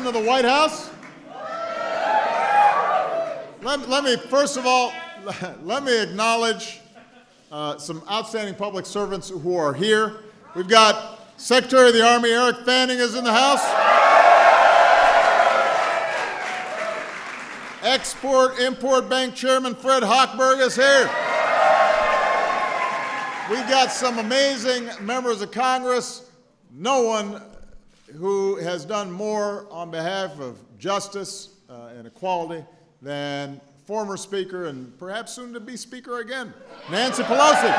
of the White House? Let me, first of all, let me acknowledge some outstanding public servants who are here. We've got Secretary of the Army Eric Fanning is in the house. Export-Import Bank Chairman Fred Hochberg is here. We've got some amazing members of Congress. No one who has done more on behalf of justice and equality than former Speaker and perhaps soon to be Speaker again, Nancy Pelosi.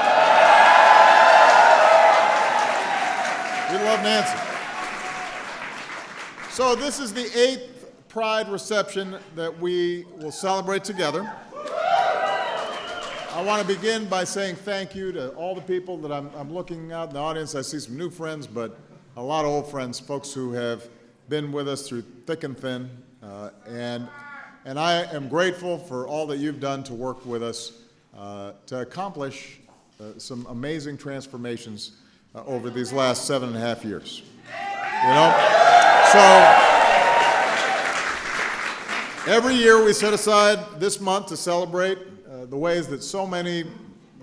We love Nancy. So this is the 8th Pride reception that we will celebrate together. I want to begin by saying thank you to all the people that I'm looking out in the audience. I see some new friends, but a lot of old friends, folks who have been with us through thick and thin. And I am grateful for all that you've done to work with us to accomplish some amazing transformations over these last 7.5 years. You know? So every year we set aside this month to celebrate the ways that so many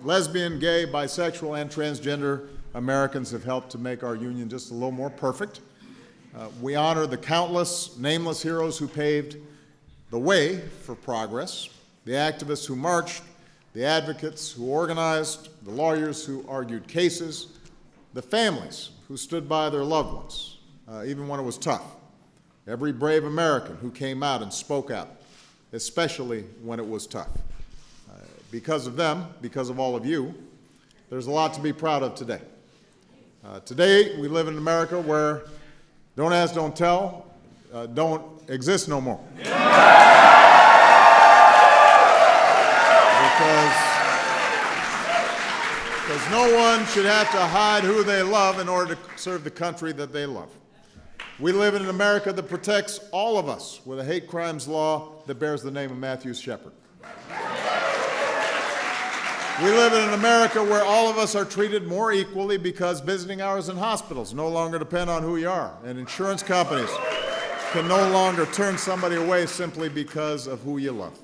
lesbian, gay, bisexual, and transgender Americans have helped to make our union just a little more perfect. We honor the countless nameless heroes who paved the way for progress, the activists who marched, the advocates who organized, the lawyers who argued cases, the families who stood by their loved ones, even when it was tough, every brave American who came out and spoke out, especially when it was tough. Because of them, because of all of you, there's a lot to be proud of today. Today, we live in America where don't ask, don't tell, don't exist no more. Because no one should have to hide who they love in order to serve the country that they love. We live in an America that protects all of us with a hate crimes law that bears the name of Matthew Shepard. We live in an America where all of us are treated more equally because visiting hours in hospitals no longer depend on who you are, and insurance companies can no longer turn somebody away simply because of who you love.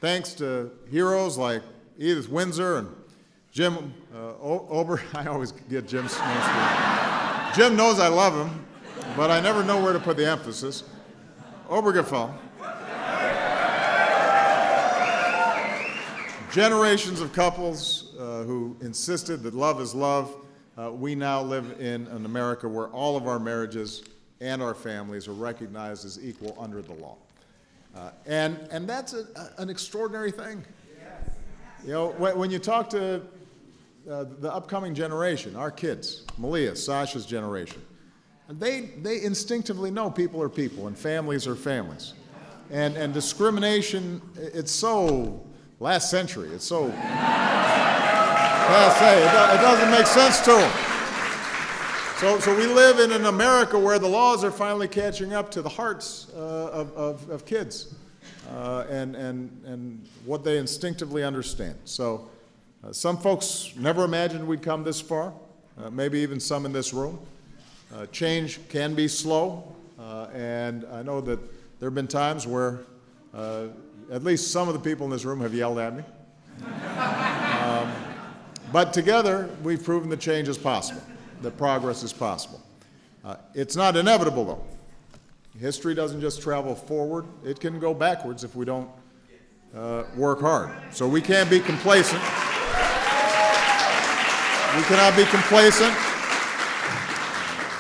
Thanks to heroes like Edith Windsor and Jim Ober, I always get Jim's name. Jim knows I love him, but I never know where to put the emphasis. Obergefell. Generations of couples who insisted that love is love. We now live in an America where all of our marriages and our families are recognized as equal under the law. And that's an extraordinary thing. You know, when you talk to the upcoming generation, our kids, Malia, Sasha's generation, they instinctivly know people are people and families are families. And discrimination, it's so last century, it's so passe, it doesn't make sense to them. So we live in an America where the laws are finally catching up to the hearts of kids and what they instinctively understand. So some folks never imagined we'd come this far, maybe even some in this room. Change can be slow, and I know that there have been times where at least some of the people in this room have yelled at me. But together, we've proven that change is possible, that progress is possible. It's not inevitable, though. History doesn't just travel forward. It can go backwards if we don't work hard. So we can't be complacent. We cannot be complacent.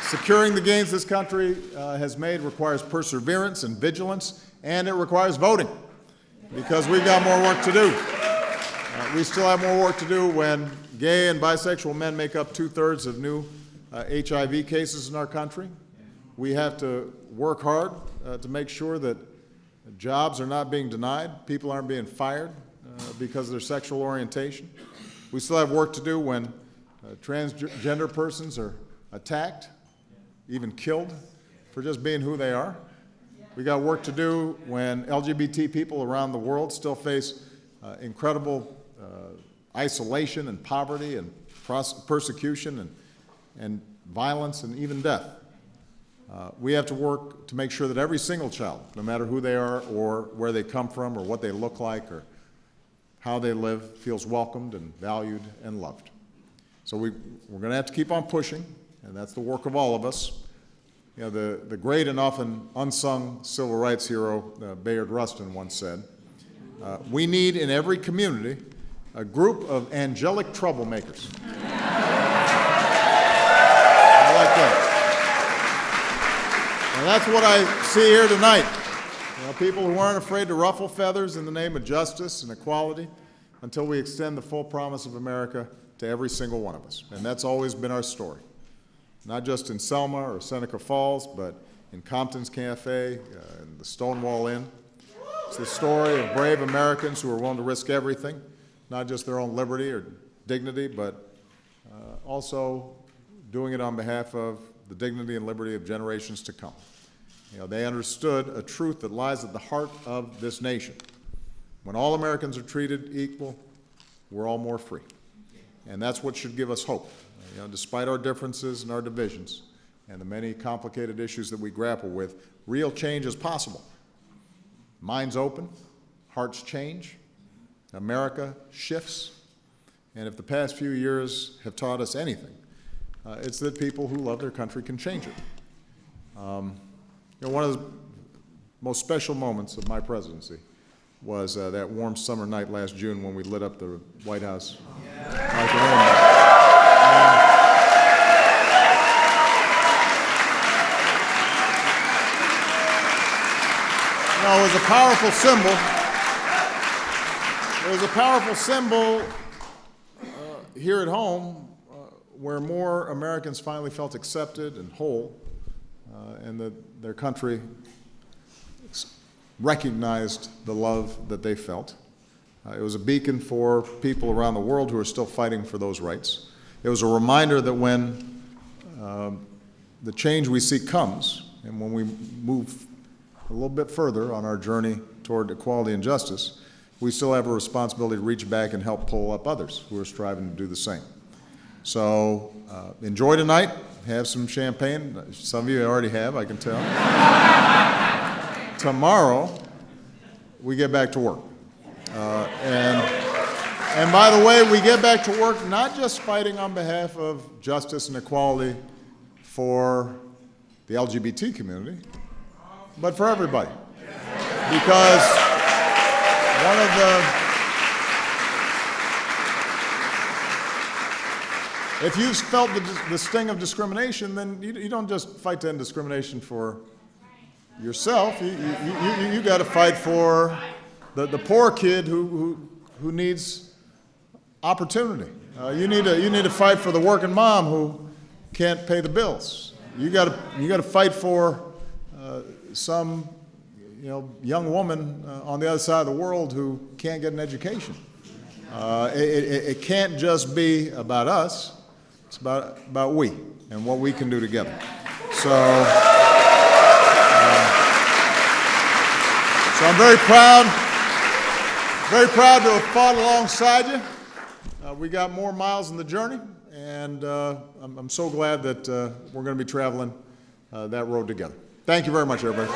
Securing the gains this country has made requires perseverance and vigilance, and it requires voting, because we've got more work to do. We still have more work to do when gay and bisexual men make up 2/3 of new HIV cases in our country. We have to work hard to make sure that jobs are not being denied, people aren't being fired because of their sexual orientation. We still have work to do when transgender persons are attacked, even killed, for just being who they are. We got work to do when LGBT people around the world still face incredible isolation and poverty and persecution and violence and even death. We have to work to make sure that every single child, no matter who they are or where they come from or what they look like or how they live, feels welcomed and valued and loved. So we're going to have to keep on pushing, and that's the work of all of us. You know, the great and often unsung civil rights hero Bayard Rustin once said, we need in every community a group of angelic troublemakers. I like that. And that's what I see here tonight. You know, people who aren't afraid to ruffle feathers in the name of justice and equality until we extend the full promise of America to every single one of us. And that's always been our story. Not just in Selma or Seneca Falls, but in Compton's Cafe, in the Stonewall Inn. It's the story of brave Americans who are willing to risk everything, not just their own liberty or dignity, but also doing it on behalf of the dignity and liberty of generations to come. You know, they understood a truth that lies at the heart of this nation. When all Americans are treated equal, we're all more free. And that's what should give us hope. You know, despite our differences and our divisions and the many complicated issues that we grapple with, real change is possible. Minds open, hearts change, America shifts, and if the past few years have taught us anything, it's that people who love their country can change it. You know, one of the most special moments of my presidency was that warm summer night last June when we lit up the White House. You know, it was a powerful symbol. It was a powerful symbol here at home where more Americans finally felt accepted and whole, and that their country recognized the love that they felt. It was a beacon for people around the world who are still fighting for those rights. It was a reminder that when the change we seek comes, and when we move a little bit further on our journey toward equality and justice, we still have a responsibility to reach back and help pull up others who are striving to do the same. So enjoy tonight, have some champagne. Some of you already have, I can tell. Tomorrow, we get back to work. And by the way, we get back to work not just fighting on behalf of justice and equality for the LGBT community, but for everybody. Because one of if you felt the sting of discrimination, then you don't just fight to end discrimination for yourself. You got to fight for the poor kid who needs opportunity. You need to fight for the working mom who can't pay the bills. You got to fight for some young woman on the other side of the world who can't get an education. It can't just be about us. It's about we and what we can do together. So I'm very proud to have fought alongside you. We got more miles in the journey, and I'm so glad that we're going to be traveling that road together. Thank you very much, everybody.